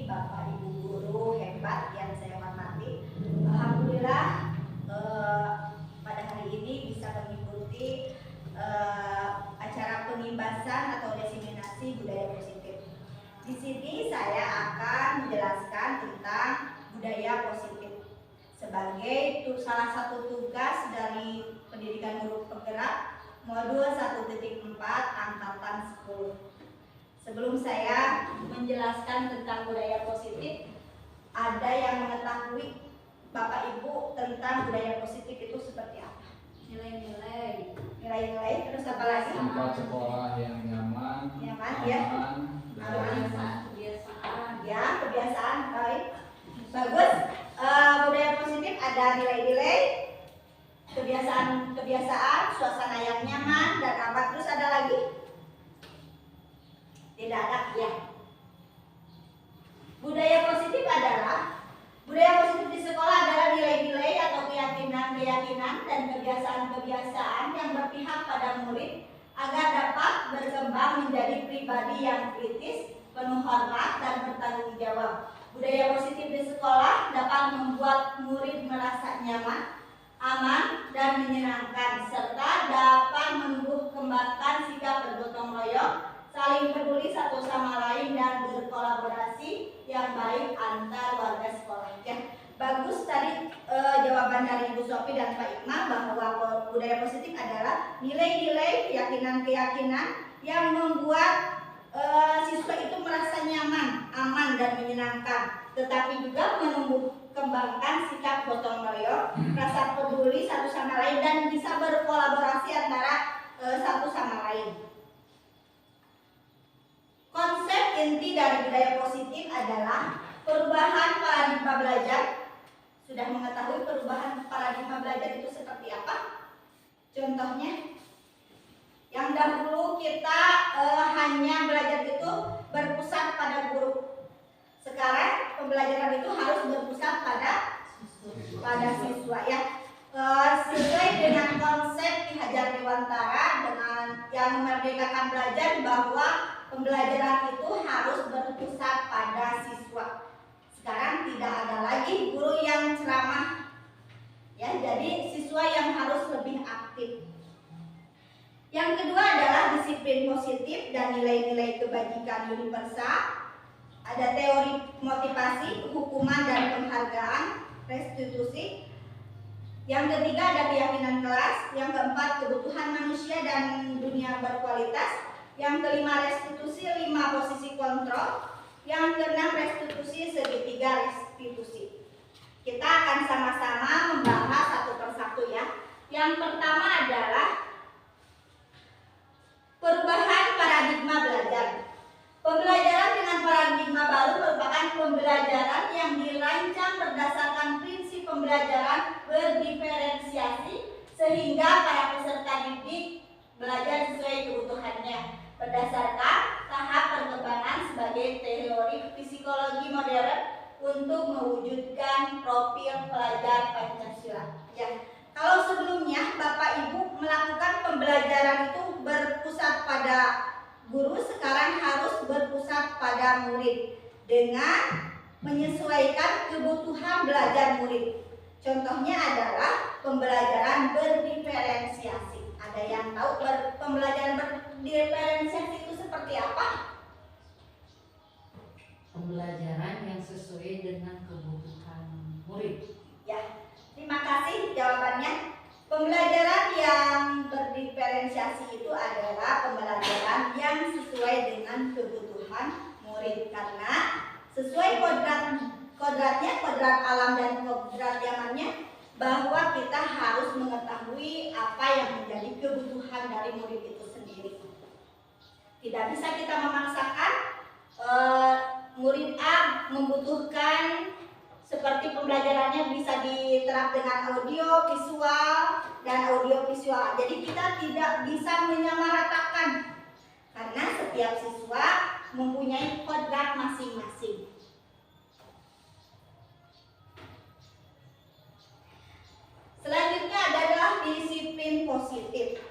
Bapak Ibu guru hebat yang saya hormati. Alhamdulillah pada hari ini bisa mengikuti acara pengibasan atau diseminasi budaya positif. Di sini saya akan menjelaskan tentang budaya positif sebagai salah satu tugas dari pendidikan guru penggerak modul 1.4 angkatan 10. Sebelum saya menjelaskan tentang budaya positif, ada yang mengetahui Bapak Ibu tentang budaya positif itu seperti apa? Nilai-nilai, terus apa lagi? Tempat sekolah yang nyaman, aman, kebiasaan. Ya, kebiasaan, baik, bagus. Budaya positif ada nilai-nilai, kebiasaan, suasana yang nyaman dan aman. Terus ada lagi? Tidak ada, ya. Budaya positif di sekolah adalah nilai-nilai atau keyakinan dan kebiasaan-kebiasaan yang berpihak pada murid agar dapat berkembang menjadi pribadi yang kritis, penuh hormat dan bertanggung jawab. Budaya positif di sekolah dapat membuat murid merasa nyaman, aman dan menyenangkan serta dapat menumbuh kembangkan sikap bergotong royong, saling peduli satu sama lain dan berkolaborasi yang baik antar warga sekolah. Ya, bagus tadi jawaban dari Ibu Sofi dan Pak Iqmal bahwa budaya positif adalah nilai-nilai, keyakinan-keyakinan yang membuat siswa itu merasa nyaman, aman dan menyenangkan, tetapi juga menumbuh kembangkan sikap gotong royong, rasa peduli satu sama lain dan bisa berkolaborasi antara satu sama lain. Konsep inti dari budaya positif adalah perubahan paradigma belajar. Sudah mengetahui perubahan paradigma belajar itu seperti apa? Contohnya, yang dahulu kita hanya belajar itu berpusat pada guru. Sekarang pembelajaran itu harus berpusat pada siswa, ya. Sesuai dengan konsep Ki Hajar Dewantara dengan yang memerdekakan belajar bahwa pembelajaran itu harus berpusat pada siswa. Sekarang tidak ada lagi guru yang ceramah, ya. Jadi siswa yang harus lebih aktif. Yang kedua adalah disiplin positif dan nilai-nilai kebajikan universal. Ada teori motivasi, hukuman dan penghargaan, restitusi. Yang ketiga ada keyakinan kelas. Yang keempat kebutuhan manusia dan dunia berkualitas. Yang kelima restitusi, 5 posisi kontrol. Yang keenam restitusi, segitiga restitusi. Kita akan sama-sama membahas satu persatu, ya. Yang pertama adalah perubahan paradigma belajar. Pembelajaran dengan paradigma baru merupakan pembelajaran yang dirancang berdasarkan prinsip pembelajaran berdiferensiasi sehingga para peserta didik belajar sesuai kebutuhannya berdasarkan tahap perkembangan sebagai teori psikologi modern untuk mewujudkan profil pelajar Pancasila. Ya, kalau sebelumnya Bapak Ibu melakukan pembelajaran itu berpusat pada guru, sekarang harus berpusat pada murid dengan menyesuaikan kebutuhan belajar murid. Contohnya adalah pembelajaran berdiferensiasi. Ada yang tahu pembelajaran berdiferensiasi itu seperti apa? Pembelajaran yang sesuai dengan kebutuhan murid. Ya, terima kasih jawabannya. Pembelajaran yang berdiferensiasi itu adalah pembelajaran yang sesuai dengan kebutuhan murid. murid, karena sesuai kodrat alam dan kodrat zamannya, bahwa kita harus mengetahui apa yang menjadi kebutuhan dari murid itu sendiri. Tidak bisa kita memaksakan murid A membutuhkan seperti pembelajarannya bisa diterap dengan audio visual dan audio visual. Jadi kita tidak bisa menyamaratakan, karena setiap siswa mempunyai kodrat masing-masing. Selanjutnya adalah disiplin positif.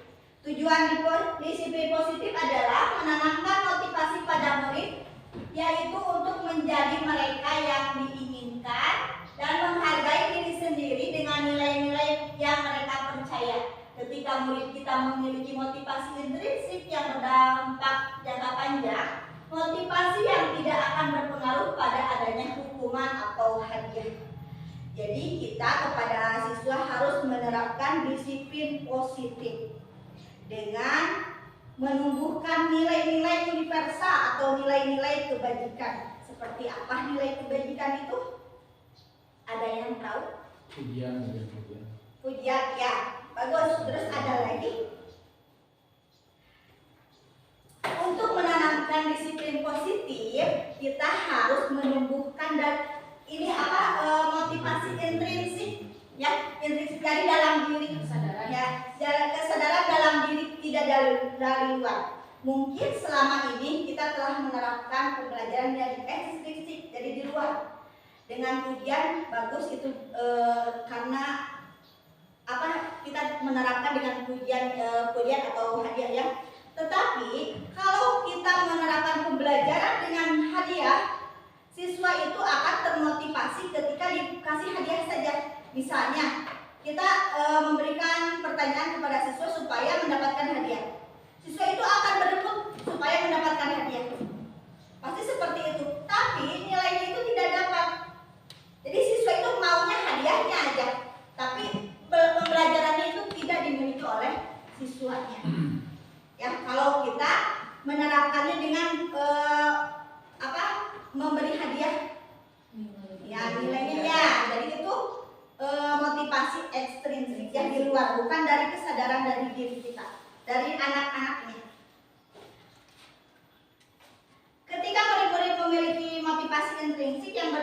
Tujuan disiplin positif adalah menanamkan motivasi pada murid, yaitu untuk menjadi mereka yang diinginkan dan menghargai diri sendiri dengan nilai-nilai yang mereka percaya. Ketika murid kita memiliki motivasi intrinsik yang berdampak jangka panjang, motivasi yang tidak akan berpengaruh pada adanya hukuman atau hadiah. Jadi kita kepada siswa harus menerapkan disiplin positif dengan menumbuhkan nilai-nilai universal atau nilai-nilai kebajikan. Seperti apa nilai kebajikan itu? Ada yang tahu? Pujian. Pujian, ya. Bagus. Terus ada lagi. Untuk menanamkan disiplin positif, kita harus menumbuhkan dan ini motivasi intrinsik, ya, intrinsik dari dalam diri, Kesadaran. ya, kesadaran dalam diri, tidak dari luar. Mungkin selama ini kita telah menerapkan pembelajaran dari ekstrinsik, dari di luar. Dengan pujian bagus itu karena kita menerapkan dengan pujian atau hadiah, ya. Tetapi kalau kita menerapkan pembelajaran dengan hadiah, siswa itu akan termotivasi ketika dikasih hadiah saja. Misalnya kita memberikan pertanyaan kepada siswa supaya mendapatkan hadiah, siswa itu akan berebut supaya mendapatkan hadiah. Pasti seperti itu. Tapi nilainya itu tidak dapat. Jadi siswa itu maunya hadiahnya aja, tapi pembelajarannya itu tidak dimiliki oleh siswanya. Ya, kalau kita menerapkannya dengan memberi hadiah, ya nilainya, ya. Jadi itu motivasi ekstrinsik yang di luar, bukan dari kesadaran dari diri kita, dari anak-anak ini. Ketika murid-murid memiliki motivasi intrinsik yang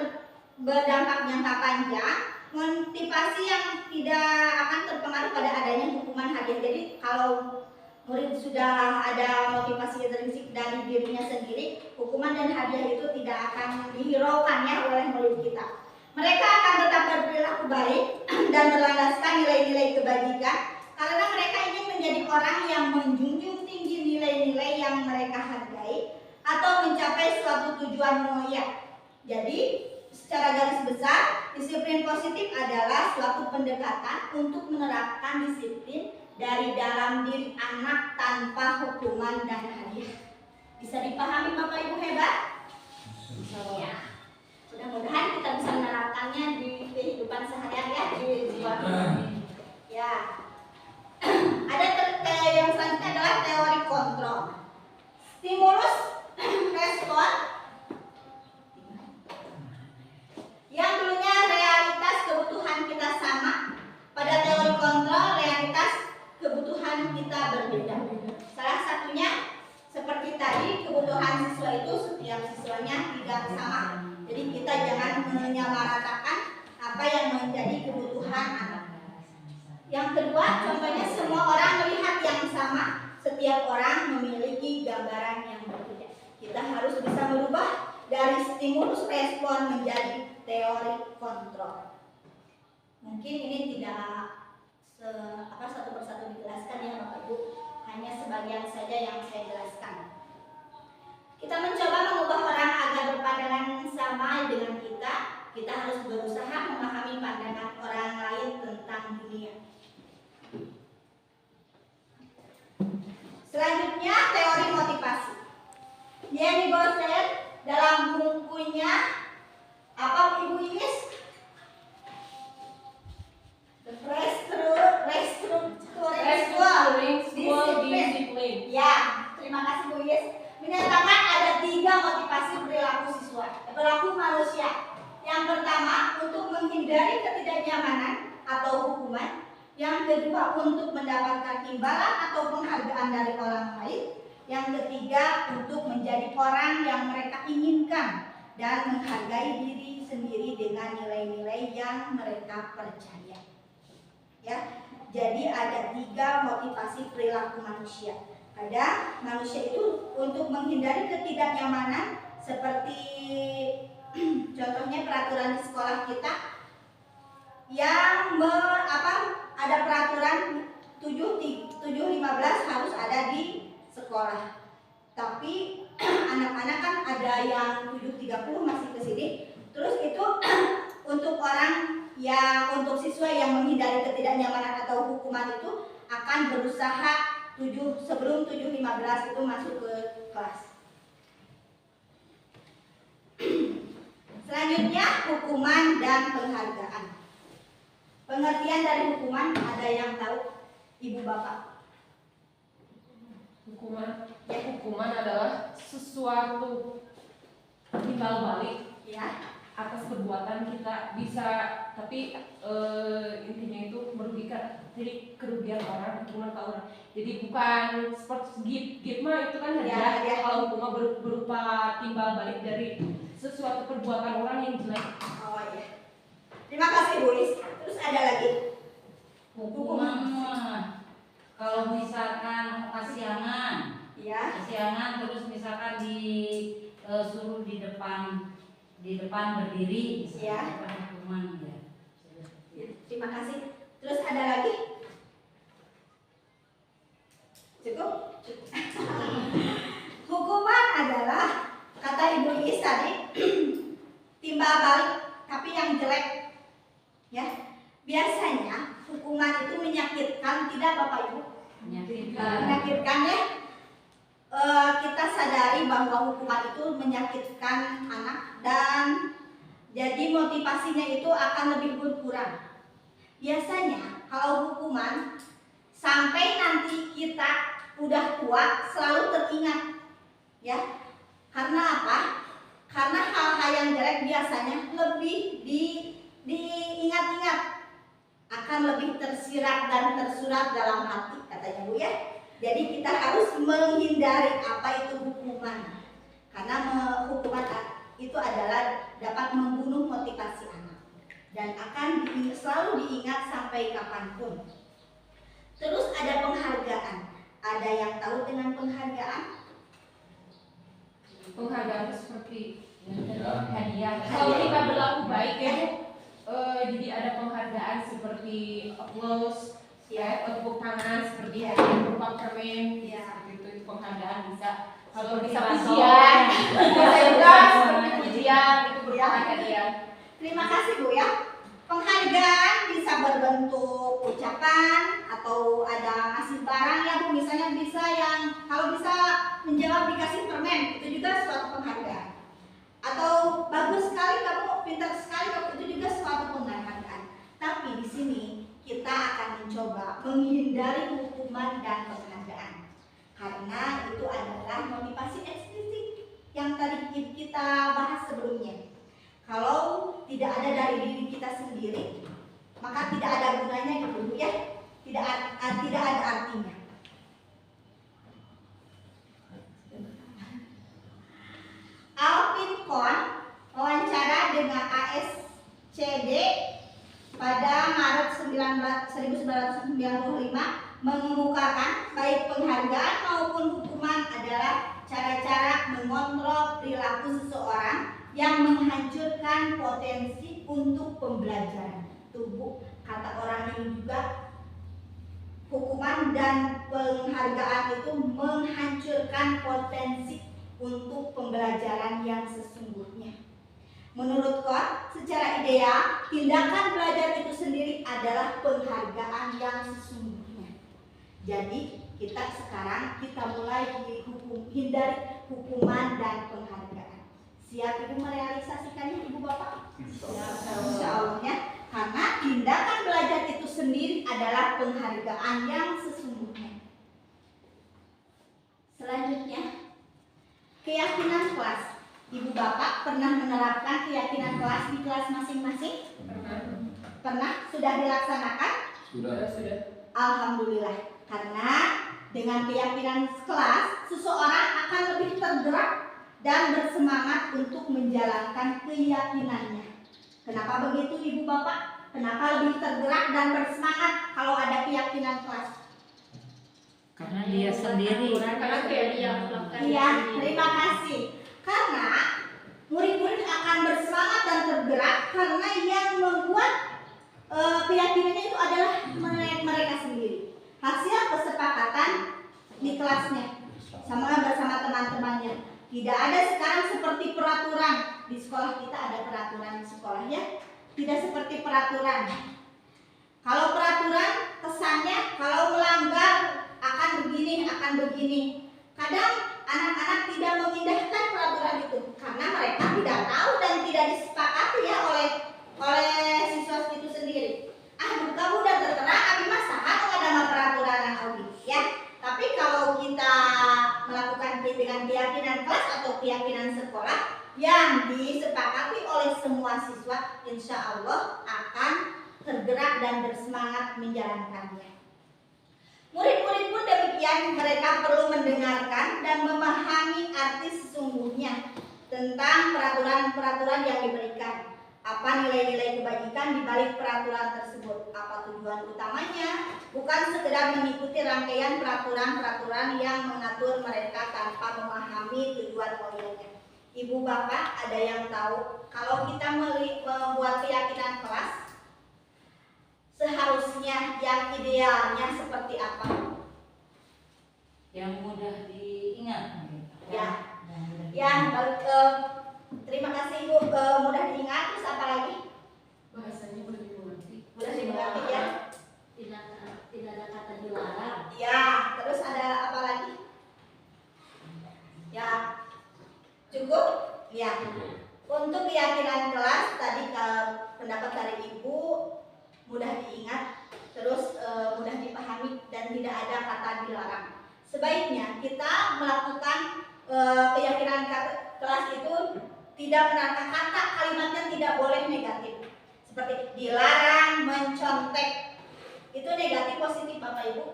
berdampak jangka panjang, motivasi yang tidak akan terpengaruh pada adanya hukuman hadiah. Jadi kalau murid sudah ada motivasi intrinsik dari dirinya sendiri, hukuman dan hadiah itu tidak akan dihiraukan, ya, oleh murid kita. Mereka akan tetap berperilaku baik dan berlandaskan nilai-nilai kebajikan, karena mereka ingin menjadi orang yang menjunjung tinggi nilai-nilai yang mereka hargai atau mencapai suatu tujuan mulia. Jadi secara garis besar, disiplin positif adalah suatu pendekatan untuk menerapkan disiplin dari dalam diri anak tanpa hukuman dan hadiah. Bisa dipahami Bapak Ibu hebat? Ya. Mudah-mudahan kita bisa menerapkannya di kehidupan sehari-hari, ya, di jiwa. Ya. Ada yang selanjutnya adalah teori kontrol. Stimulus respon yang dulunya realitas kebutuhan kita sama, pada teori kontrol realitas kebutuhan kita berbeda. Salah satunya seperti tadi, kebutuhan siswa itu setiap siswanya tidak sama. Jadi kita jangan menyamaratakan apa yang menjadi kebutuhan anak. Yang kedua, contohnya semua orang melihat yang sama, setiap orang memiliki gambaran yang berbeda. Kita harus bisa merubah dari stimulus respon menjadi teori kontrol. Mungkin ini tidak satu persatu dijelaskan, ya Bapak Ibu, hanya sebagian saja yang saya jelaskan. Kita mencoba mengubah orang agar berpandangan sama dengan kita harus berusaha memahami pandangan orang lain tentang dunia. Selanjutnya, teori motivasi. Jenny Gosen dalam bukunya apa Ibu Iis? The Restructuring Discipline. Ya, terima kasih Bu Iis. Menyatakan ada 3 motivasi perilaku manusia. Yang pertama, untuk menghindari ketidaknyamanan atau hukuman. Yang kedua, untuk mendapatkan imbalan atau penghargaan dari orang lain. Yang ketiga, untuk menjadi orang yang mereka inginkan dan menghargai diri sendiri dengan nilai-nilai yang mereka percaya. Ya, jadi ada 3 motivasi perilaku manusia. Ada manusia itu untuk menghindari ketidaknyamanan seperti contohnya peraturan di sekolah kita yang ada peraturan 7.15 harus ada di sekolah. Tapi anak-anak kan ada yang 7.30 masih ke sini. Terus itu untuk untuk siswa yang menghindari ketidaknyamanan atau hukuman itu akan berusaha sebelum 7.15 itu masuk ke kelas. Selanjutnya, hukuman dan penghargaan. Pengertian dari hukuman ada yang tahu, Ibu Bapak? Hukuman adalah sesuatu timbal balik Ya. atas perbuatan kita, bisa tapi intinya itu merugikan, jadi kerugian orang, hukuman ke orang. Jadi bukan seperti gift mah itu kan hadiah. Ya. Kalau hukuman berupa timbal balik dari sesuatu perbuatan orang yang jelek. Oh iya. Terima kasih Bu Is. Terus ada lagi? Hukuman kalau misalkan kesiangan, Ya. terus misalkan suruh di depan berdiri, Ya. hukuman ya. Terima kasih. Terus ada lagi? Cukup? Hukuman adalah, kata Ibu Is tadi, timbal balik tapi yang jelek. Ya. Biasanya hukuman itu menyakitkan, tidak Bapak Ibu? Menyakitkan ya. Kita sadari bahwa hukuman itu menyakitkan anak dan jadi motivasinya itu akan lebih berkurang. Biasanya kalau hukuman sampai nanti kita udah tua selalu teringat, ya. Karena apa? Karena hal-hal yang jelek biasanya lebih diingat-ingat, akan lebih tersirat dan tersurat dalam hati, katanya Bu ya. Jadi kita harus menghindari apa itu hukuman, karena hukuman itu adalah dapat membunuh motivasi anak dan akan selalu diingat sampai kapanpun. Terus ada penghargaan. Ada yang tahu dengan penghargaan? Penghargaan itu seperti Hadiah. kalau kita berlaku baik ya Bu, jadi ada penghargaan seperti applause, tepuk tangan, seperti berupa permen, seperti itu penghargaan bisa. Kalau bisa pujian, bisa juga seperti pujian itu berupa hadiah. Terima kasih Bu ya. Penghargaan bisa berbentuk ucapan atau ada ngasih barang ya Bu, misalnya bisa yang kalau bisa menjawab dikasih permen, itu juga suatu penghargaan. Atau bagus sekali kamu, pintar sekali kamu, itu juga suatu penghargaan. Tapi di sini kita akan mencoba menghindari hukuman dan penghargaan, karena itu adalah motivasi eksplisit yang tadi kita bahas sebelumnya. Kalau tidak ada dari diri kita sendiri, maka tidak ada gunanya gitu ya, tidak ada artinya. Alvin Kohn wawancara dengan ASCD pada Maret 1995 mengemukakan baik penghargaan maupun hukuman adalah cara-cara mengontrol perilaku seseorang yang menghancurkan potensi untuk pembelajaran. Tubuh kata orang ini juga, hukuman dan penghargaan itu menghancurkan potensi untuk pembelajaran yang sesungguhnya. Menurut Kohn, secara ideal, tindakan belajar itu sendiri adalah penghargaan yang sesungguhnya. Jadi, kita mulai hindari hukuman dan penghargaan. Siap Ibu merealisasikannya, Ibu Bapak? Insya Allah ya. Karena tindakan belajar itu sendiri adalah penghargaan yang sesungguhnya. Selanjutnya, keyakinan kelas. Ibu bapak pernah menerapkan keyakinan kelas di kelas masing-masing? Pernah? Sudah dilaksanakan? Sudah. Alhamdulillah. Karena dengan keyakinan kelas, seseorang akan lebih tergerak dan bersemangat untuk menjalankan keyakinannya. Kenapa begitu Ibu Bapak? Kenapa lebih tergerak dan bersemangat kalau ada keyakinan kelas? Karena dia sendiri. Karena kayak dia melakukan. Iya, terima kasih. Karena murid-murid akan bersemangat dan tergerak karena yang membuat keyakinannya itu adalah mereka sendiri. Hasil kesepakatan di kelasnya bersama teman-temannya. Tidak ada sekarang seperti peraturan. Di sekolah kita ada peraturan di sekolah ya. Tidak seperti peraturan. Kalau peraturan kesannya kalau melanggar akan begini. Kadang anak-anak tidak mengindahkan peraturan itu karena mereka tidak tahu dan tidak disepakati ya oleh siswa itu sendiri. Kamu udah tertera, abi mah saha ada peraturan abi ya. Tapi kalau kita melakukan dengan keyakinan kelas atau keyakinan sekolah yang disepakati oleh semua siswa, insya Allah akan tergerak dan bersemangat menjalankannya. Murid-murid pun demikian, mereka perlu mendengarkan dan memahami arti sesungguhnya tentang peraturan-peraturan yang diberikan. Apa nilai-nilai kebajikan di balik peraturan tersebut? Apa tujuan utamanya? Bukan sekedar mengikuti rangkaian peraturan-peraturan yang mengatur mereka tanpa memahami tujuan mulianya. Ibu bapak ada yang tahu kalau kita membuat keyakinan kelas seharusnya yang idealnya seperti apa? Yang mudah diingat. Terima kasih Ibu, mudah diingat. Terus apa lagi? Bahasanya boleh dimengerti. Mudah dimengerti ya. Tidak ada kata dilarang. Ya, terus ada apa lagi? Ya, cukup? Ya. Untuk keyakinan kelas tadi pendapat dari Ibu mudah diingat, terus mudah dipahami dan tidak ada kata dilarang. Sebaiknya kita melakukan keyakinan kelas itu tidak menerapkan kata kalimatnya tidak boleh negatif. Seperti dilarang, mencontek. Itu negatif, positif Bapak Ibu?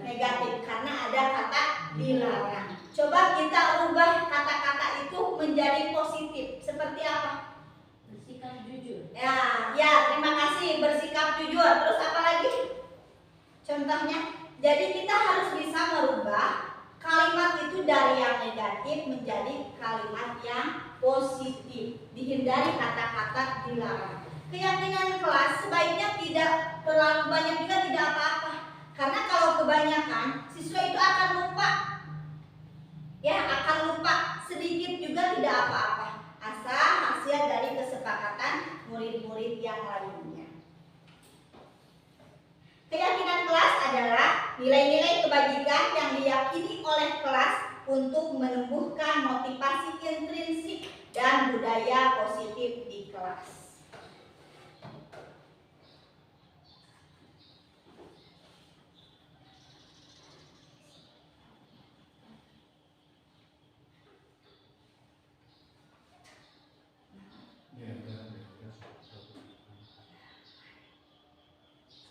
Negatif karena ada kata dilarang. Coba kita ubah kata-kata itu menjadi positif. Seperti apa? Bersikap jujur. Ya, terima kasih, bersikap jujur. Terus apa lagi? Contohnya, jadi kita harus bisa merubah kalimat itu dari yang negatif menjadi kalimat yang positif. Dihindari kata-kata dilarang. Keyakinan kelas sebaiknya tidak terlalu banyak juga tidak apa-apa. Karena kalau kebanyakan siswa itu akan lupa. Ya, akan lupa. Sedikit juga tidak apa-apa. Asal hasil dari kesepakatan murid-murid yang lainnya. Keyakinan kelas adalah nilai-nilai kebajikan yang diyakini oleh kelas untuk menumbuhkan motivasi intrinsik dan budaya positif di kelas.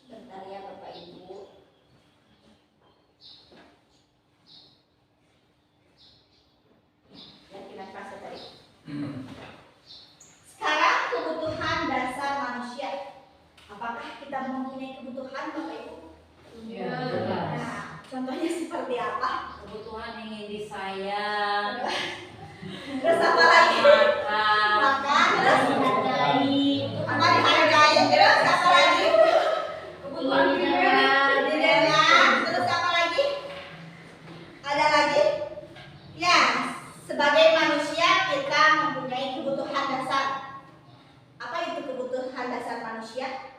Bentar ya Bapak Ibu. Keyakinan kelas tadi. Sekarang kebutuhan dasar manusia. Apakah kita mempunyai kebutuhan Bapak Ibu? Ya, Nah, contohnya seperti apa? kebutuhan ingin disayang, Terus apa lagi? makan, Makan, terus Menghargai. apa dihargai? Terus apa lagi? Kebutuhan didengar. Didengar. Terus apa lagi? Ada lagi? Ya, sebagai manusia kita mempunyai kebutuhan dasar. Apa itu kebutuhan dasar manusia?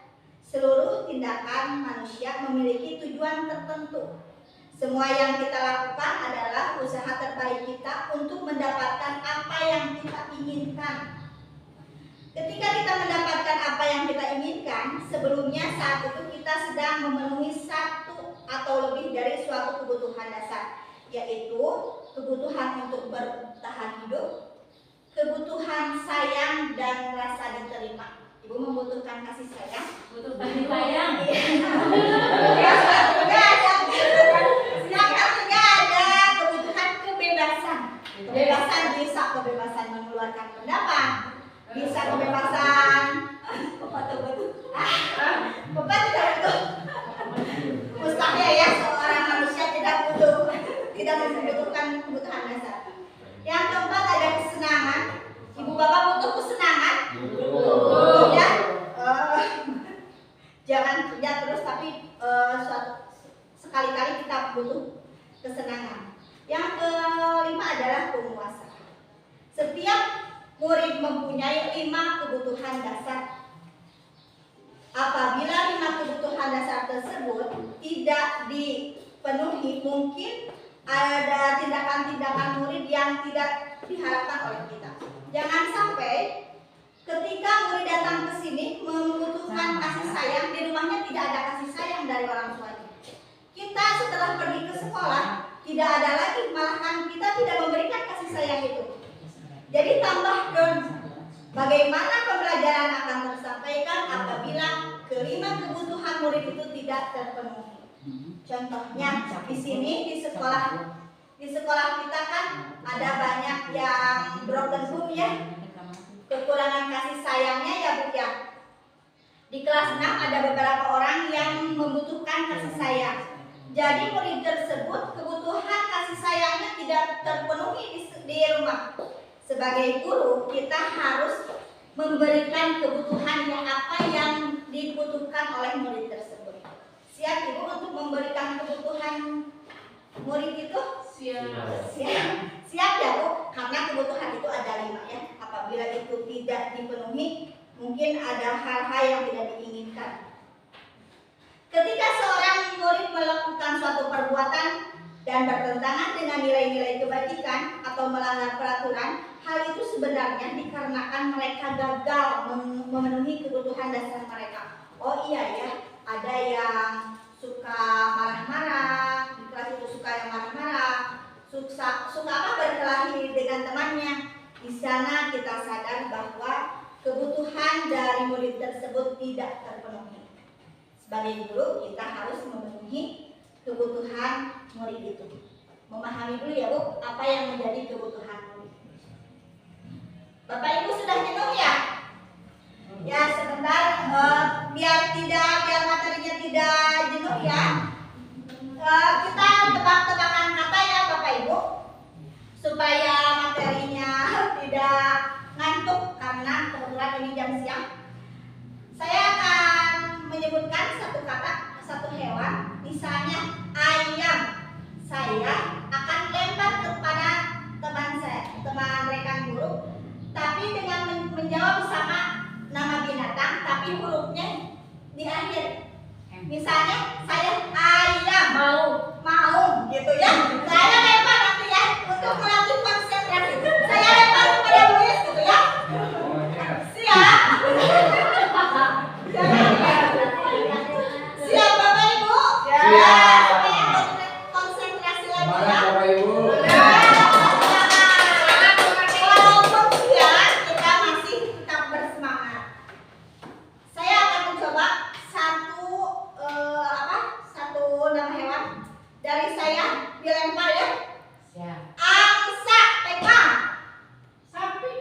Seluruh tindakan manusia memiliki tujuan tertentu. Semua yang kita lakukan adalah usaha terbaik kita untuk mendapatkan apa yang kita inginkan. Ketika kita mendapatkan apa yang kita inginkan, sebelumnya saat itu kita sedang memenuhi satu atau lebih dari suatu kebutuhan dasar, yaitu kebutuhan untuk kebutuhan kasih sayang. Butuh kasih sayang. Yang ketiga ada kebutuhan kebebasan. Kebebasan bisa kebebasan mengeluarkan pendapat, bisa kebebasan Bapak tidak butuh. Mustahil ya seorang manusia tidak membutuhkan kebutuhan dasar. Yang keempat ada kesenangan. Ibu bapak butuh kesenangan? Butuh ya. Jangan kerja terus tapi sekali-kali kita butuh kesenangan. Yang kelima adalah penguasa. Setiap murid mempunyai 5 kebutuhan dasar. Apabila 5 kebutuhan dasar tersebut tidak dipenuhi, mungkin ada tindakan-tindakan murid yang tidak diharapkan oleh kita. Jangan sampai ketika murid datang ke sini membutuhkan kasih sayang, di rumahnya tidak ada kasih sayang dari orang tuanya. Kita setelah pergi ke sekolah tidak ada lagi, malahan kita tidak memberikan kasih sayang itu. Jadi tambahkan bagaimana pembelajaran akan tersampaikan apabila kelima kebutuhan murid itu tidak terpenuhi. Contohnya di sini di sekolah kita kan ada banyak yang broken home ya, kekurangan kasih sayangnya ya Bu ya. Di kelas 6 ada beberapa orang yang membutuhkan kasih sayang. Jadi murid tersebut kebutuhan kasih sayangnya tidak terpenuhi di rumah. Sebagai guru kita harus memberikan kebutuhan yang apa yang dibutuhkan oleh murid tersebut. Siap Ibu untuk memberikan kebutuhan murid itu? Siap ya Bu, karena kebutuhan itu ada 5 ya. Apabila itu tidak dipenuhi, mungkin ada hal-hal yang tidak diinginkan. Ketika seorang murid melakukan suatu perbuatan dan bertentangan dengan nilai-nilai kebajikan atau melanggar peraturan, hal itu sebenarnya dikarenakan mereka gagal memenuhi kebutuhan dasar mereka. Oh iya ya, ada yang suka marah-marah, di kelas itu suka yang marah-marah, suka apa berkelahi dengan temannya. Di sana kita sadar bahwa kebutuhan dari murid tersebut tidak terpenuhi. Sebagai guru kita harus memenuhi kebutuhan murid itu. Memahami dulu ya Bu, apa yang menjadi kebutuhan murid. Bapak Ibu sudah jenuh ya? Ya sebentar, biar materinya tidak jenuh ya. Kita tebak-tebakan kata ya Bapak Ibu, supaya materinya tidak ngantuk karena kebetulan ini jam siang. Saya akan menyebutkan satu kata, satu hewan, misalnya ayam. Saya akan lempar kepada teman saya, teman rekan guru, tapi dengan menjawab sama nama binatang, tapi hurufnya di akhir. Misalnya saya ayam, mau, gitu ya. Saya lempar nanti ya untuk melatih konsentrasi. Saya lempar kepada Luis, gitu ya. Siap? Siap Bapak Ibu? Siap. Konsentrasi lagi Semangat ya. Bapak Ibu. Walaupun siang kita masih tetap bersemangat. Saya akan mencoba satu nama hewan dari saya dilempar ya. Siap. Angsa, pegang. Sapi.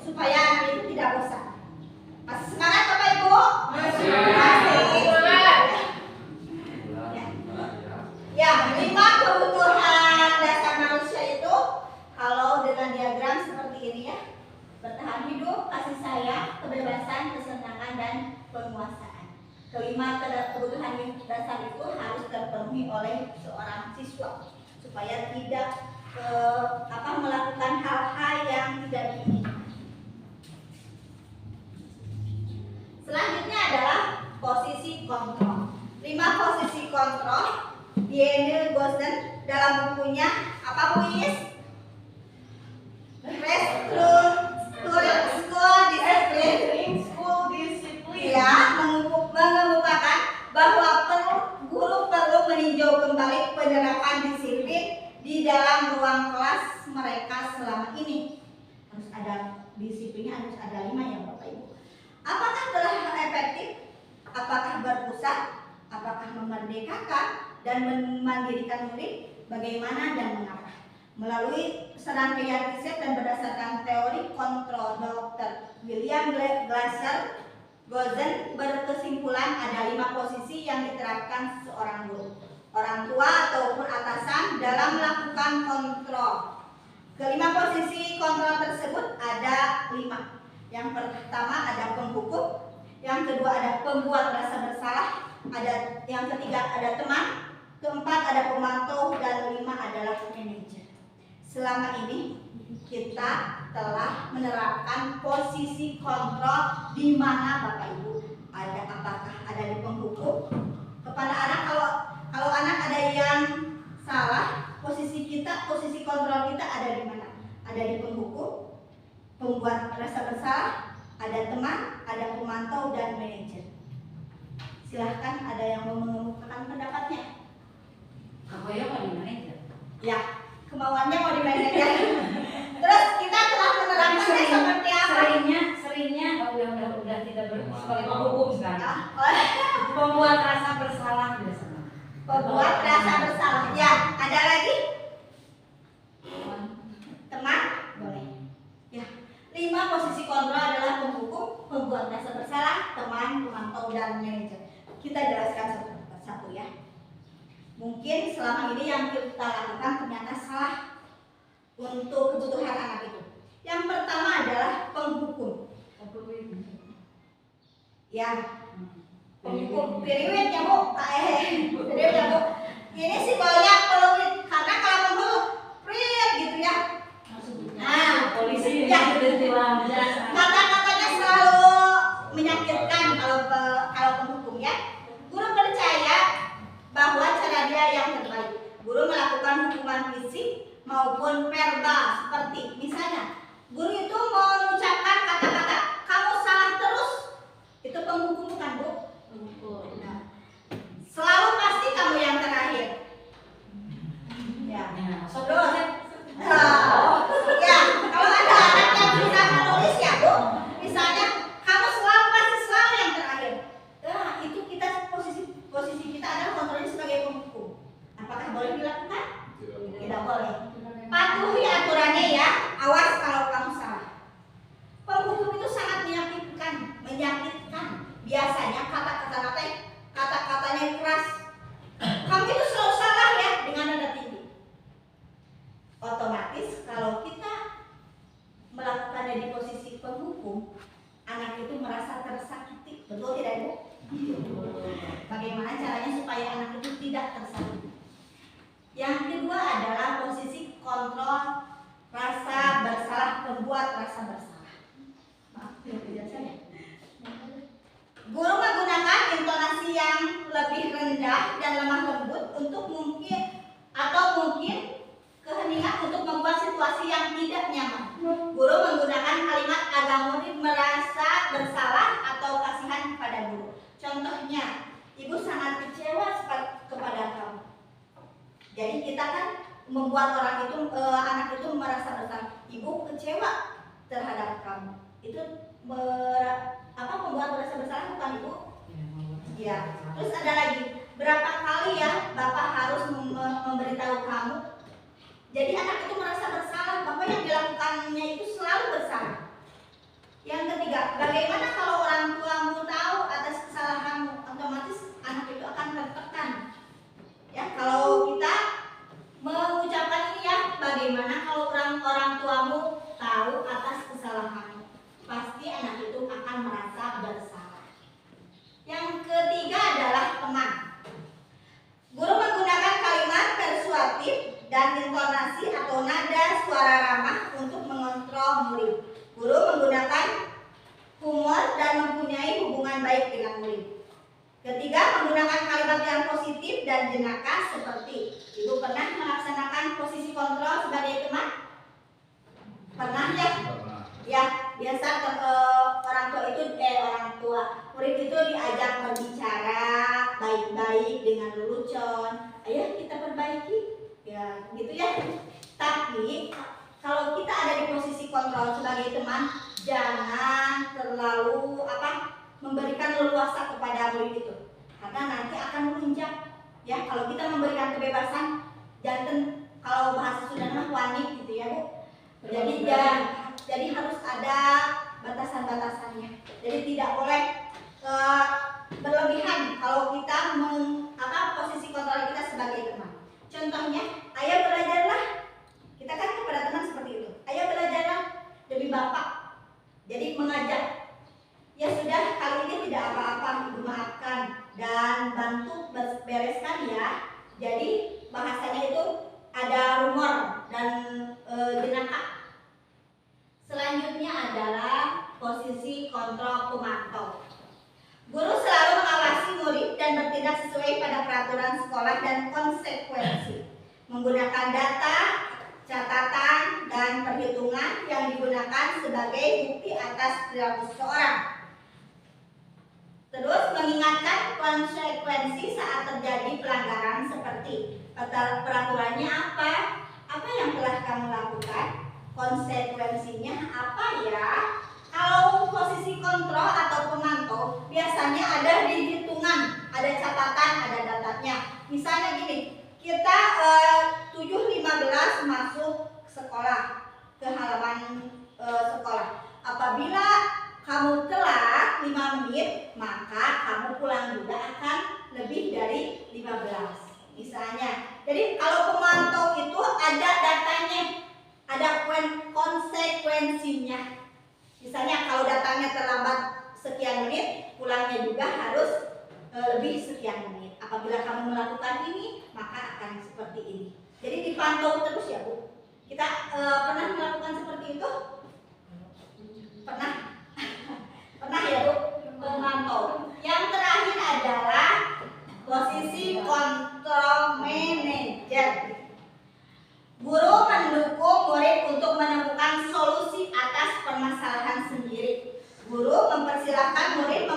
supaya oleh seorang siswa supaya tidak melakukan hal-hal yang tidak diinginkan. Selanjutnya adalah posisi kontrol. 5 posisi kontrol Diane Gosen dalam bukunya apa Bu Is? School discipline. Ya, mengemukakan bahwa guru perlu meninjau kembali penerapan disiplin di dalam ruang kelas mereka selama ini. Harus ada disiplinnya, harus ada 5 ya Bapak Ibu. Apakah telah efektif? Apakah berpusat? Apakah memerdekakan dan memandirikan murid? Bagaimana dan mengapa? Melalui serangkaian riset dan berdasarkan teori kontrol, Dr. William Glasser Gosen berkesimpulan ada 5 posisi yang diterapkan seorang guru, orang tua ataupun atasan dalam melakukan kontrol. Kelima posisi kontrol tersebut ada 5. Yang pertama ada penghukum, yang kedua ada pembuat rasa bersalah, yang ketiga ada teman, keempat ada pemantau, dan 5 adalah manajer. Selama ini kita telah menerapkan posisi kontrol di mana Bapak Ibu ada, apakah ada di penghukum kepada anak. Kalau anak ada yang salah, posisi kontrol kita ada di mana? Ada di penghukum, pembuat rasa bersalah, ada teman, ada pemantau, dan manajer. Silahkan ada yang mau mengemukakan pendapatnya. Aku ya mau dimana? Ya, kemauannya mau di manajer. Terus kita telah menerapkannya seperti apa? Seringnya udah tidak sebagai penghukum sekarang. Oh, Pembuat rasa bersalah biasanya. pembuat rasa bersalah. Ya, ada lagi? Teman? Boleh. Ya, 5 posisi kontrol adalah penghukum, pembuat rasa bersalah, teman, pemantau, dan manajer. Kita jelaskan satu persatu ya. Mungkin selama ini yang kita lakukan ternyata salah untuk kebutuhan anak itu. Yang pertama adalah penghukum. Ya, penghukum periwet ya Bu. Periwet ya Bu. Ini sih banyak peluit karena kalau penghukum periwet gitu ya. Nah, polisi ya. tilang Kata-katanya selalu menyakitkan kalau penghukum ya. Guru percaya bahwa cara dia yang terbaik. Guru melakukan hukuman fisik maupun verbal seperti misalnya guru itu mengucapkan kata-kata kamu salah terus, itu penghukum bukan Bu? Nah, selalu pasti kamu yang terakhir. Ya. Terus, ya, kalau ada anak yang bisa menulis ya Bu, misalnya kamu pasti selalu yang terakhir. Nah, itu kita posisi kita adalah kontrolnya sebagai penghukum. Apakah boleh dilakukan? Tidak boleh. Patuhi aturannya ya, awas kalau kamu salah. Penghukum itu sangat menyakitkan. Biasanya kata-katanya keras. Kamu itu selalu salah ya, dengan nada tinggi. Otomatis kalau kita melakukannya di posisi penghukum, anak itu merasa tersakiti. Betul tidak Bu? Bagaimana caranya supaya anak itu tidak tersakiti? Yang kedua adalah posisi kontrol rasa bersalah, pembuat rasa bersalah. Maaf, tidak saya. Guru menggunakan intonasi yang lebih rendah dan lemah lembut untuk mungkin keheningan untuk membuat situasi yang tidak nyaman. Guru menggunakan kalimat agar murid merasa bersalah atau kasihan kepada guru. Contohnya, ibu sangat kecewa kepada kamu. Jadi kita kan membuat anak itu merasa bersalah. Ibu kecewa terhadap kamu. Itu membuat merasa bersalah bukan Ibu? Ya. Terus ada lagi, berapa kali ya Bapak harus memberitahu kamu? Jadi anak itu merasa bersalah bahwa yang dilakukannya itu selalu bersalah. Yang ketiga, bagaimana kalau orang tuamu tahu atas kesalahanmu? Otomatis anak itu akan tertekan. Ya, kalau kita mengucapkan ini ya, bagaimana kalau orang tuamu tahu atas kesalahanmu? Pasti anak itu akan merasa bersalah. Yang ketiga adalah teman. Guru menggunakan dan intonasi atau nada suara ramah untuk mengontrol murid. Guru menggunakan humor dan mempunyai hubungan baik dengan murid. Ketiga, menggunakan kalimat yang positif dan jenaka seperti, Ibu pernah melaksanakan posisi kontrol sebagai teman? Pernah ya? Ya, biasa orang tua murid itu diajak berbicara baik-baik dengan lelucon. Ayo kita perbaiki, ya gitu ya. Tapi kalau kita ada di posisi kontrol sebagai teman, jangan terlalu memberikan leluasa kepada murid itu, karena nanti akan menunjang. Ya, kalau kita memberikan kebebasan, jangan kalau bahasa Sunda wani gitu ya Bu. Jadi harus ada batasan-batasannya. Jadi tidak boleh berlebihan kalau kita posisi kontrol kita sebagai teman. Contohnya, ayo belajarlah. Kita kan kepada teman seperti itu. Ayo belajarlah demi Bapak. Jadi mengajak. Ya sudah, kali ini tidak apa-apa, Ibu maafkan dan bantu bereskan ya. Jadi bahasanya itu ada rumor dan jenaka. Selanjutnya adalah posisi kontrol pemantau. Guru selalu mengawasi murid dan bertindak sesuai pada peraturan sekolah dan konsekuensi. Menggunakan data, catatan, dan perhitungan yang digunakan sebagai bukti atas perilaku seseorang. Terus mengingatkan konsekuensi saat terjadi pelanggaran seperti peraturannya apa yang telah kamu lakukan, konsekuensinya apa ya. Kalau posisi kontrol atau pemantau biasanya ada di hitungan, ada catatan, ada datanya. Misalnya gini, kita 7.15 masuk sekolah, ke halaman sekolah. Apabila kamu telat 5 menit, maka kamu pulang juga akan lebih dari 15 misalnya. Jadi kalau pemantau itu ada datanya, ada konsekuensinya. Misalnya kalau datangnya terlambat sekian menit, pulangnya juga harus lebih sekian menit. Apabila kamu melakukan ini, maka akan seperti ini. Jadi dipantau terus ya Bu. Kita pernah melakukan seperti itu? Pernah? Pernah ya Bu? Memantau. Yang terakhir adalah posisi kontrol manajer. Guru mendukung murid untuk menemukan solusi atas permasalahan sendiri. Guru mempersilahkan murid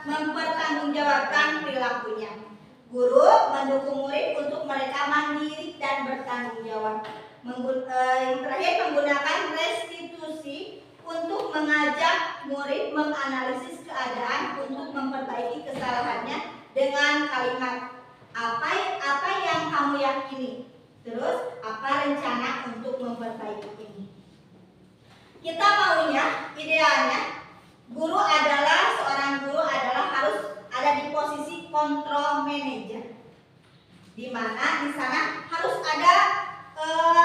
mempertanggungjawabkan perilakunya. Guru mendukung murid untuk mereka mandiri dan bertanggung jawab. Yang terakhir, menggunakan restitusi untuk mengajak murid menganalisis keadaan untuk memperbaiki kesalahannya dengan kalimat apa yang kamu yakini. Terus, apa rencana untuk memperbaiki ini? Kita maunya, idealnya, seorang guru adalah harus ada di posisi kontrol manajer, di mana di sana harus ada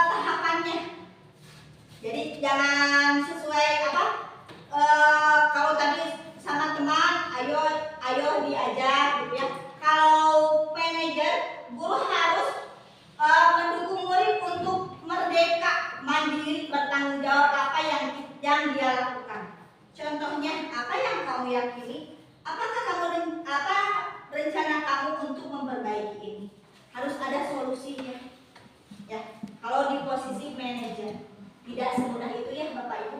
tahapannya. Jadi jangan sesuai kalau tadi sama teman, ayo diajak gitu ya. Kalau manajer, guru harus mendukung murid untuk merdeka, mandiri, bertanggung jawab apa yang dia lakukan. Contohnya, apa yang kamu yakini? Apa rencana kamu untuk memperbaiki ini? Harus ada solusinya. Ya, kalau di posisi manajer tidak semudah itu ya Bapak Ibu.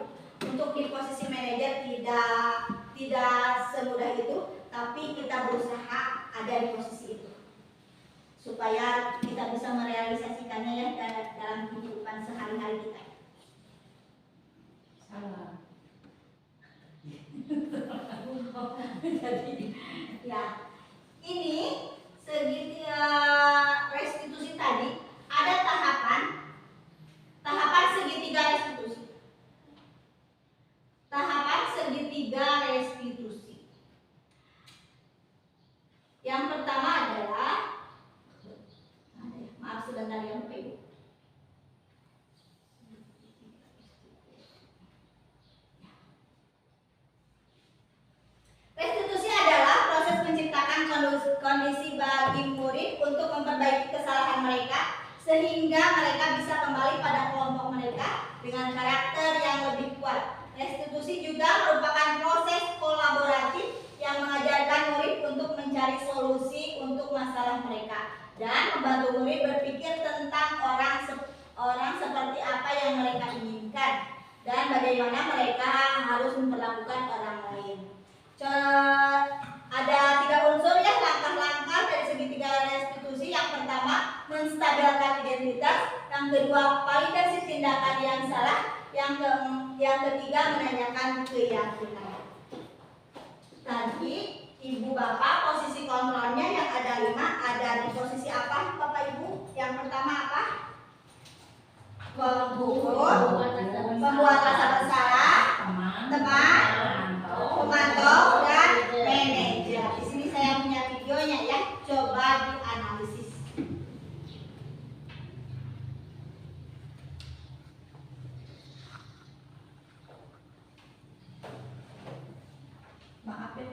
Untuk di posisi manajer tidak semudah itu, tapi kita berusaha ada di posisi itu, supaya kita bisa merealisasikannya ya dalam kehidupan sehari-hari kita. Salah. Jadi ya, ini restitusi tadi ada tahapan segitiga restitusi. Tahapan segitiga restitusi. Yang pertama adalah, maaf sebentar ya Bapak Ibu. Restitusi adalah proses menciptakan kondisi bagi murid untuk memperbaiki kesalahan mereka sehingga sehingga mereka bisa kembali pada kelompok mereka dengan karakter yang lebih kuat. Restitusi juga merupakan proses kolaboratif yang mengajarkan murid untuk mencari solusi untuk masalah mereka dan membantu murid berpikir tentang orang seperti apa yang mereka inginkan dan bagaimana mereka harus memperlakukan orang lain. Ada 3 unsur ya, langkah-langkah dari segitiga restitusi. Yang pertama, menstabilkan identitas. Yang kedua, validasi tindakan yang salah. Yang ketiga, menanyakan keyakinan. Tadi Ibu Bapak posisi kontrolnya yang ada 5 ada di posisi apa Bapak Ibu? Yang pertama apa? Penghukum, pembuat rasa bersalah, teman, pemantau, dan manajer. Di sini saya punya videonya ya, coba dianalisis. Maaf ya,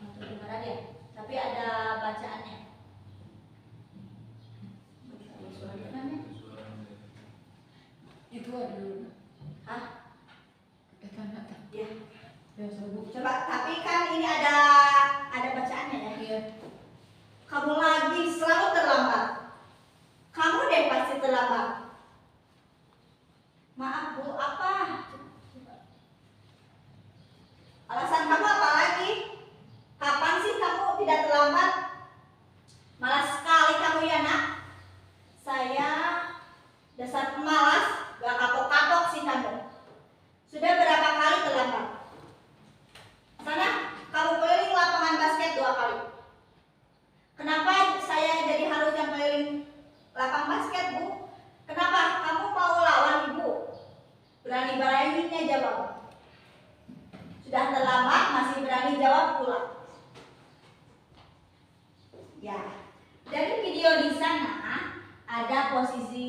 untuk kedengaran ya, tapi ada bacaannya. Suaranya kan ya? Itu ada dulu. Hah? Ya. Ya, sebut. Coba, tapi kan ini ada bacaannya ya. Iya. Kamu lagi selalu terlambat. Kamu deh pasti terlambat. Maaf Bu, apa? Alasan kamu apa lagi? Kapan sih kamu tidak terlambat? Malas sekali kamu ya nak. Saya dasar pemalas, gak kapok-kapok sih kamu. Sudah berapa kali terlambat? Sana, kamu keliling lapangan basket 2 kali. Kenapa saya jadi harus yang keliling lapangan basket, Bu? Kenapa? Kamu mau lawan Ibu? Berani-beraninya jawab. Sudah terlambat, masih berani jawab pula. Ya, dari video di sana ada posisi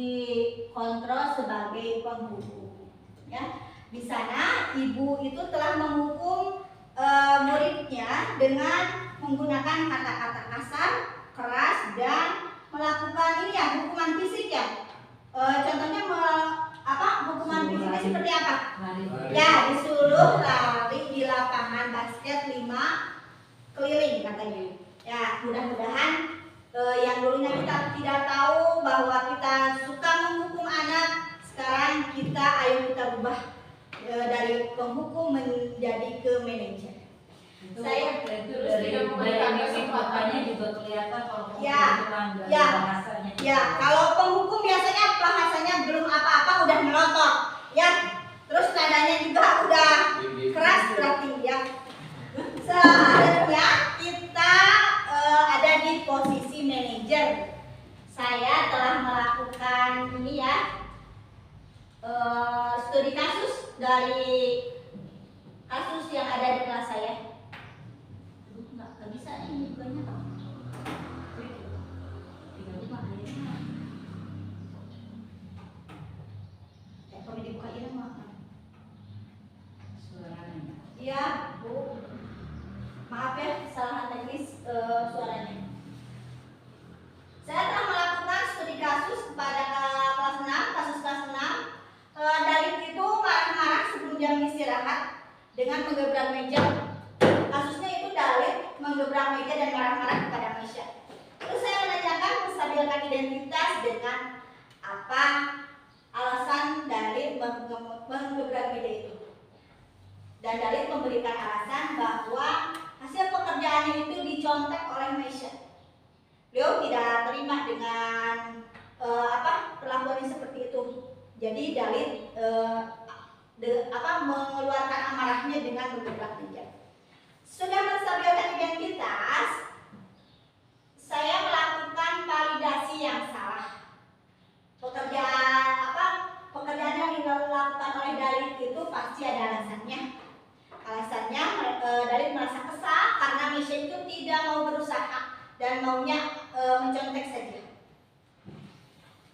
kontrol sebagai penghukum. Ya, di sana ibu itu telah menghukum muridnya dengan menggunakan kata-kata kasar, keras, dan melakukan ini ya, hukuman fisik ya. Contohnya hukuman fisiknya seperti apa? Ya, disuruh lari di lapangan basket 5 keliling katanya. Ya, mudah-mudahan yang dulunya kita tidak tahu bahwa kita suka menghukum anak, sekarang ayo kita ubah dari penghukum menjadi ke manajer. Saya dari kesempatan juga kelihatan kalau Ya, penghukum ya, bahasanya. ya, kalau penghukum biasanya bahasanya belum apa-apa udah melotot, ya. Terus nadanya juga udah keras berarti ya. Seharusnya kita ada di posisi manajer. Saya telah melakukan ini ya, studi kasus dari kasus yang ada di kelas saya. Aduh, nggak bisa ini bukannya. Kalau dibukain mah. Suaranya. Iya, Bu. Maaf ya, kesalahan teknis suaranya. Saya telah melakukan studi kasus kepada kelas 6, kasus kelas 6. Dari itu marah-marah sebelum jam istirahat dengan menggebrak meja. Kasusnya itu Dalit menggebrak meja dan marah-marah kepada Misha. Terus saya menanyakan menstabilkan identitas dengan apa alasan Dalit menggebrak meja itu. Dan Dalit memberikan alasan bahwa hasil pekerjaannya itu dicontek oleh Misha. Beliau tidak terima dengan perlakuannya seperti itu. Jadi Dalit mengeluarkan amarahnya dengan menggebrak meja. Sudah menstabilkan identitas, saya melakukan validasi yang salah. Pekerjaan yang dilakukan oleh Dalit itu pasti ada alasannya. Alasannya Dalit merasa kesal karena Misha itu tidak mau berusaha dan maunya mencontek saja.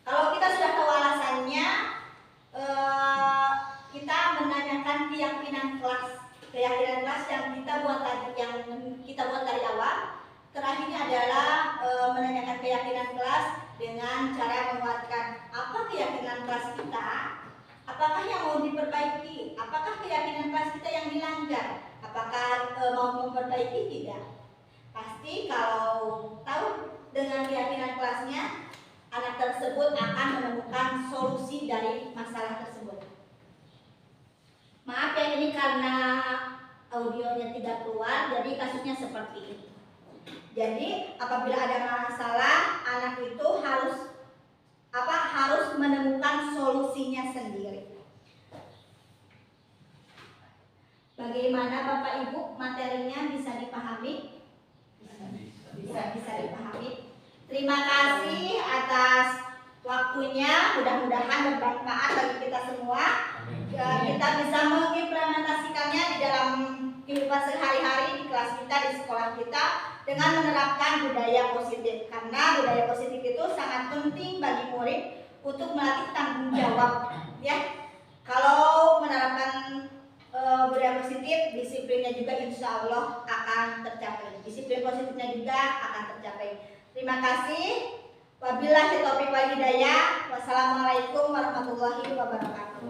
Kalau kita sudah tahu alasannya, kita menanyakan keyakinan kelas yang kita buat dari awal. Terakhirnya adalah menanyakan keyakinan kelas dengan cara menguatkan keyakinan kelas kita? Apakah yang mau diperbaiki? Apakah keyakinan kelas kita yang dilanggar? Apakah mau memperbaiki? Tidak. Pasti kalau tahu dengan keyakinan kelasnya, anak tersebut akan menemukan solusi dari masalah tersebut. Maaf ya, ini karena audionya tidak keluar, jadi kasusnya seperti ini. Jadi apabila ada masalah, anak itu harus menemukan solusinya sendiri. Bagaimana Bapak Ibu, materinya bisa dipahami? Bisa dipahami. Terima kasih atas waktunya, mudah-mudahan bermanfaat bagi kita semua. Kita bisa mengimplementasikannya di dalam kehidupan sehari-hari di kelas kita, di sekolah kita, dengan menerapkan budaya positif. Karena budaya positif itu sangat penting bagi murid untuk melatih tanggung jawab, ya. Kalau menerapkan budaya positif, disiplinnya juga insya Allah akan tercapai. Disiplin positifnya juga akan tercapai. Terima kasih. Wabillahi taufiq wal hidayah. Wassalamualaikum warahmatullahi wabarakatuh.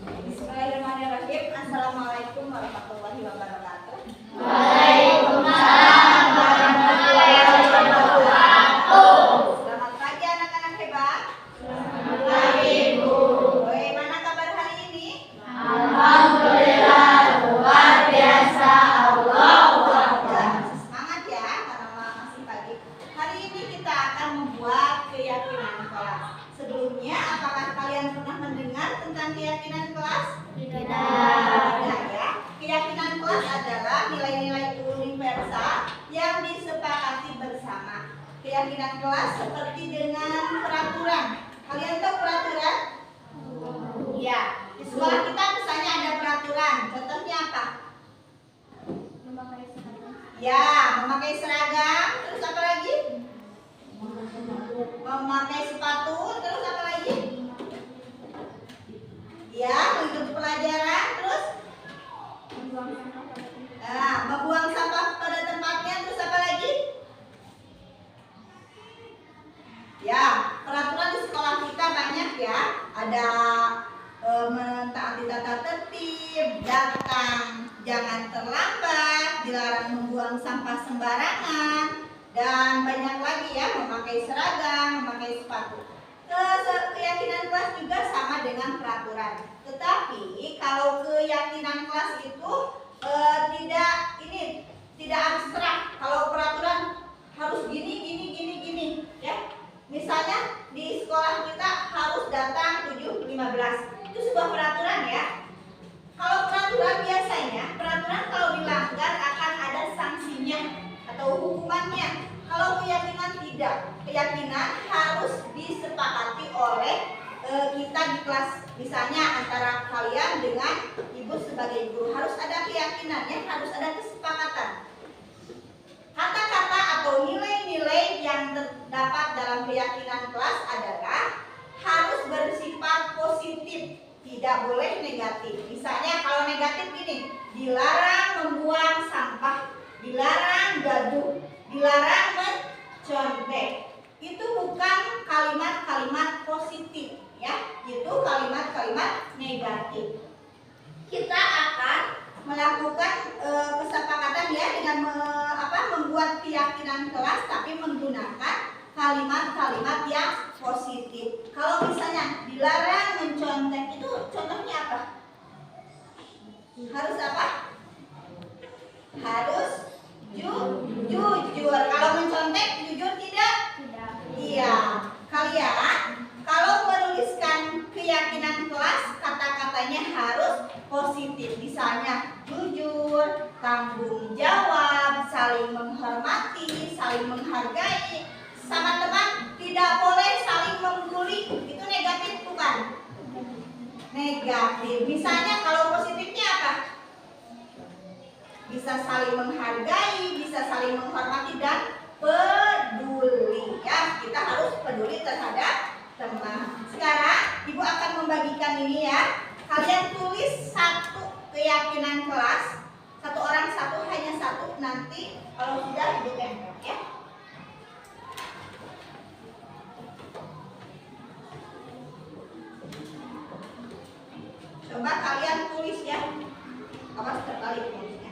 Bismillahirrahmanirrahim. Assalamualaikum warahmatullahi wabarakatuh. Waalaikumsalam warahmatullahi wabarakatuh. Selamat pagi anak-anak hebat. Selamat pagi, Bu. Bagaimana kabar hari ini? Alhamdulillah, luar biasa. Allahu Akbar. Semangat ya, karena masih pagi. Hari ini kita akan membuat keyakinan kelas. Sebelumnya, apakah kalian pernah mendengar tentang keyakinan kelas? Tidak. Tidak ya. Keyakinan kelas adalah nilai-nilai universal yang disepakati bersama. Keyakinan kelas seperti dengan peraturan. Kalian tahu peraturan? Iya. Di sekolah kita misalnya ada peraturan. Contohnya apa? Ya, memakai seragam. Terus apa lagi? Memakai sepatu. Terus apa lagi? Ya, mengikuti pelajaran. Terus? Membuang sampah pada tempatnya. Terus apa lagi? Ya, peraturan di sekolah kita banyak ya. Ada mentaati tata tertib, datang, jangan terlambat, dilarang membuang sampah sembarangan, dan banyak lagi ya, memakai seragam, memakai sepatu. Keyakinan kelas juga sama dengan peraturan. Tetapi kalau keyakinan kelas itu tidak abstrak. Kalau peraturan harus gini, ya. Misalnya di sekolah kita harus datang 7.15. Itu sebuah peraturan ya. Kalau peraturan biasanya, peraturan kalau dilanggar akan ada sanksinya atau hukumannya. Kalau keyakinan tidak. Keyakinan harus disepakati oleh kita di kelas. Misalnya antara kalian dengan ibu sebagai guru harus ada keyakinannya, harus ada kesepakatan. Kata-kata atau nilai-nilai yang terdapat dalam keyakinan kelas adalah harus bersifat positif, tidak boleh negatif. Misalnya kalau negatif gini, dilarang membuang sampah, dilarang gaduh, dilarang mencontek. Itu bukan kalimat-kalimat positif, ya, itu kalimat-kalimat negatif. Kita akan melakukan kesepakatan ya dengan membuat keyakinan kelas, tapi menggunakan kalimat-kalimat yang positif. Kalau misalnya dilarang mencontek, itu contohnya apa? Harus apa? Harus jujur. Kalau mencontek jujur tidak? Iya. Kalian kalau menuliskan keyakinan kelas, kata-katanya harus positif. Misalnya jujur, tanggung jawab, saling menghormati, saling menghargai. Sama teman tidak boleh saling membuli. Itu negatif bukan? Negatif. Misalnya kalau positifnya apa? Bisa saling menghargai, bisa saling menghormati dan peduli. Ya, kita harus peduli terhadap teman. Sekarang Ibu akan membagikan ini ya. Kalian tulis satu keyakinan kelas. Satu orang satu, hanya satu. Nanti kalau sudah Ibu tempel ya. Coba kalian tulis ya. Awas terbalik tulisnya.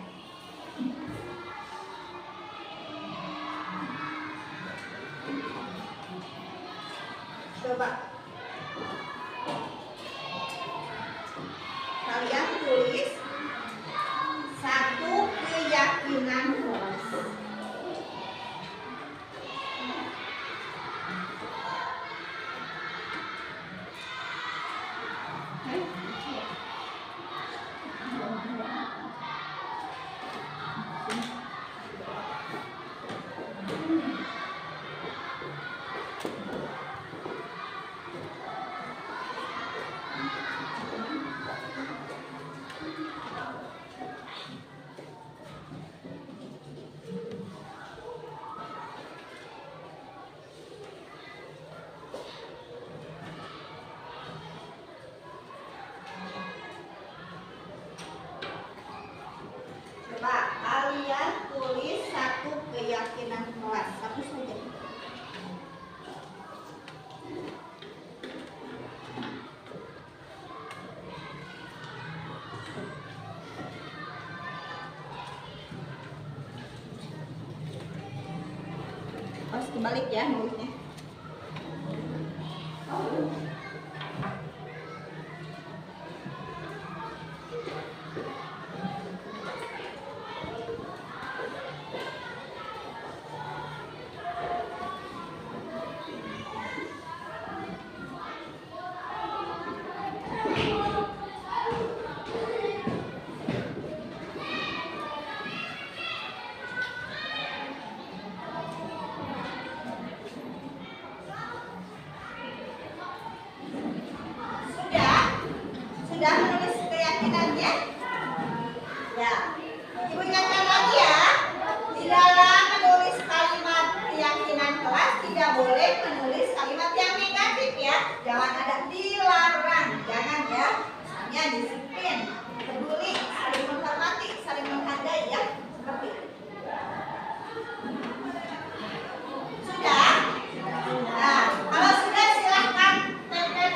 Coba kalian tulis satu keyakinan kelas. Coba kalian tulis satu keyakinan kelas, satu saja. Harus kebalik ya nulisnya. Sudah menulis keyakinannya? Ya. Ibu ingatkan lagi ya. Di dalam menulis kalimat keyakinan kelas tidak boleh menulis kalimat yang negatif ya. Jangan ada dilarang, jangan ya. Misalnya disiplin, peduli, saling menghormati, saling menghargai ya. Seperti itu. Sudah? Nah, kalau sudah silahkan tempel.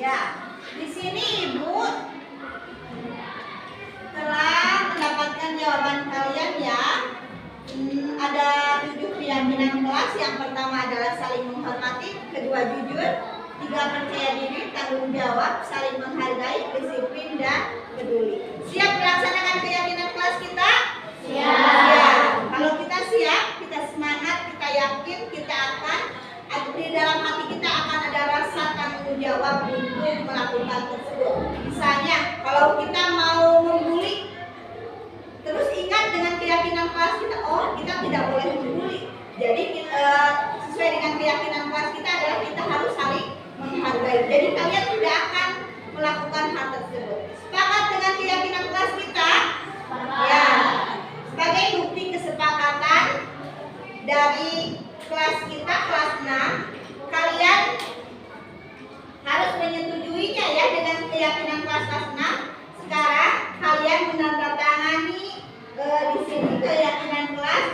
Ya, di sini Ibu telah mendapatkan jawaban kalian ya. Ada 7 keyakinan kelas. Yang pertama adalah saling menghormati, kedua jujur, 3 percaya diri, tanggung jawab, saling menghargai, disiplin dan peduli. Siap melaksanakan keyakinan kelas kita? Siap. Kalau kita siap, kita semangat, kita yakin, kita akan di dalam hati kita akan ada rasa tanggung jawab untuk melakukan tersebut. Misalnya, kalau kita mau membuli, terus ingat dengan keyakinan kelas kita, oh kita tidak boleh membuli. Jadi sesuai dengan keyakinan kelas kita adalah kita harus saling menghargai. Jadi kalian tidak akan melakukan hal tersebut. Sepakat dengan keyakinan kelas kita? Ya. Sebagai bukti kesepakatan dari kelas kita, kelas 6, kalian harus menyetujuinya ya dengan keyakinan kelas 6. Sekarang kalian menandatangani di sini keyakinan kelas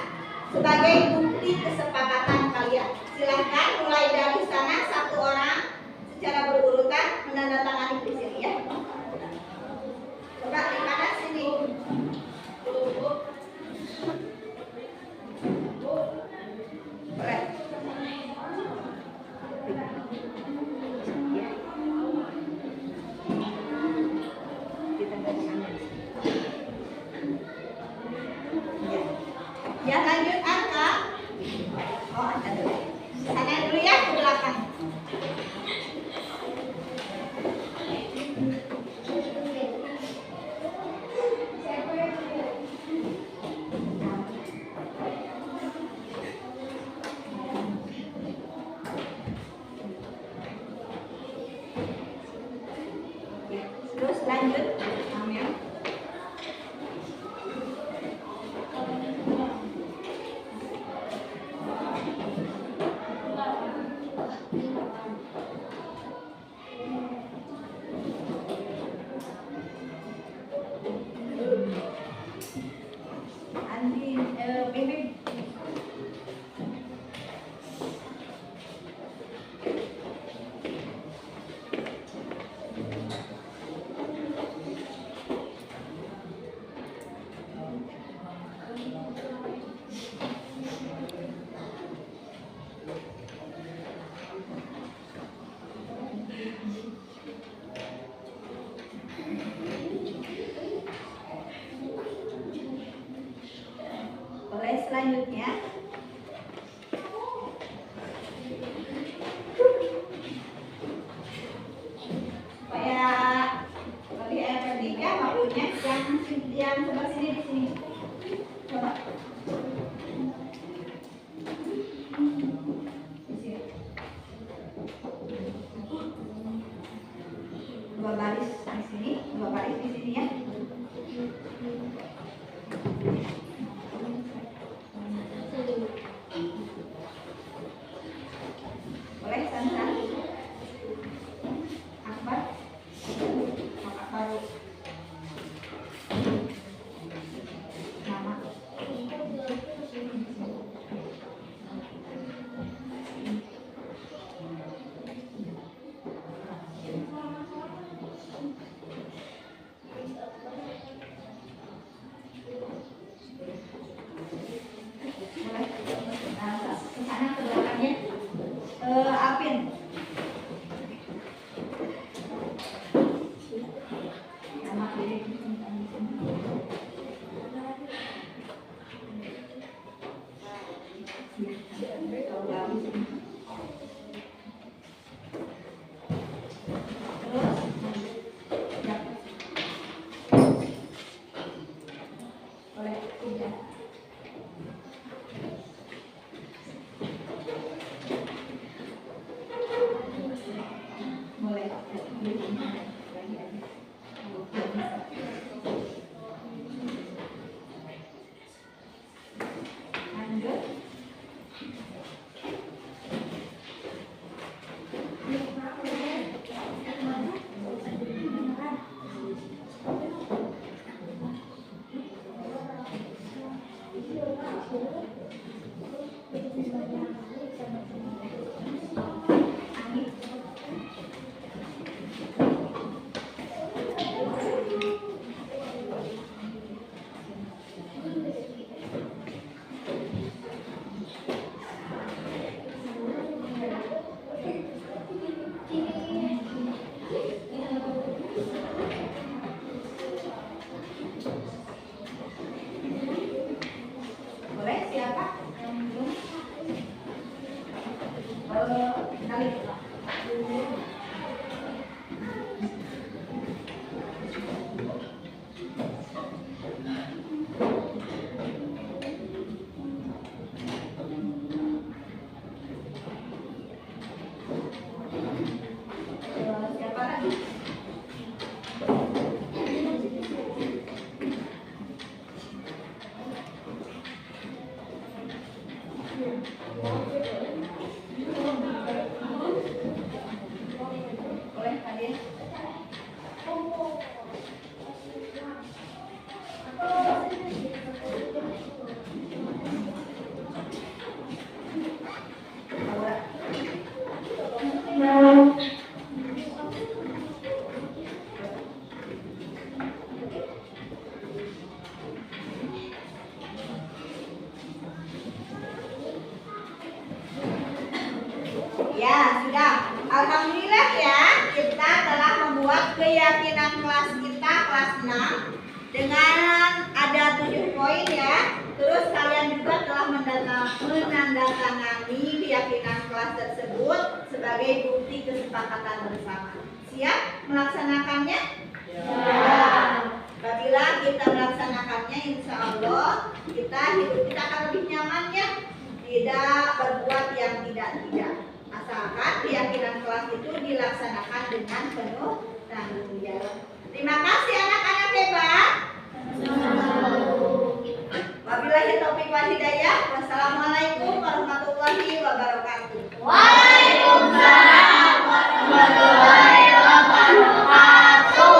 sebagai bukti kesepakatan kalian. Silahkan mulai dari sana, satu orang secara berurutan menandatangani di sini ya. Coba di kanan sini. Boleh. Ya lanjut angka. Oh angka dulu. Sana dulu ya ke belakang. Terus lanjut. Ambil. Bimbing. Boleh selanjutnya. Supaya lebih efektif ya waktunya, yang sebelah sini di sini. Coba. Di sini. 2 baris di sini, 2 baris di sini ya. Boleh santai. Akbar. Kakak baru. Mama. Boleh. Nah, ke sana ke belakangnya. Apin. Nama diri. Boleh. Boleh. Lanjut. Adin. Ya, sudah. Alhamdulillah ya, kita telah membuat keyakinan kelas kita kelas 6 dengan ada 7 poin ya. Terus kalian juga telah menandatangani keyakinan kelas tersebut sebagai bukti kesepakatan bersama. Siap melaksanakannya? Ya. Apabila kita melaksanakannya, insya Allah kita hidup kita akan lebih nyaman ya. Tidak berbuat yang tidak-tidak. Asalkan keyakinan kelas itu dilaksanakan dengan penuh tanggung jawab. Terima kasih anak-anak hebat. Wabillahi taufiq wal hidayah. Wassalamualaikum warahmatullahi wabarakatuh. Waalaikumsalam warahmatullahi wabarakatuh.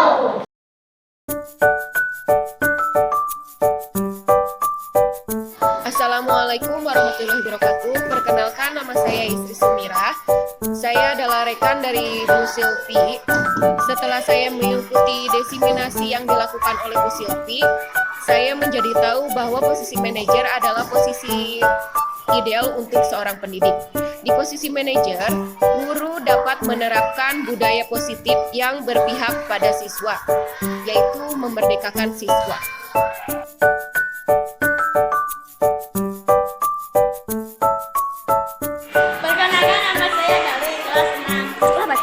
Assalamualaikum warahmatullahi wabarakatuh. Perkenalkan, nama saya Istri Sumirah. Saya adalah rekan dari Bu Silvi. Setelah saya mengikuti desiminasi yang dilakukan oleh Bu Silvi, saya menjadi tahu bahwa posisi manajer adalah posisi ideal untuk seorang pendidik. Di posisi manajer, guru dapat menerapkan budaya positif yang berpihak pada siswa, yaitu memerdekakan siswa. Perkenalkan, nama saya Dawi, kelas 6. Selamat.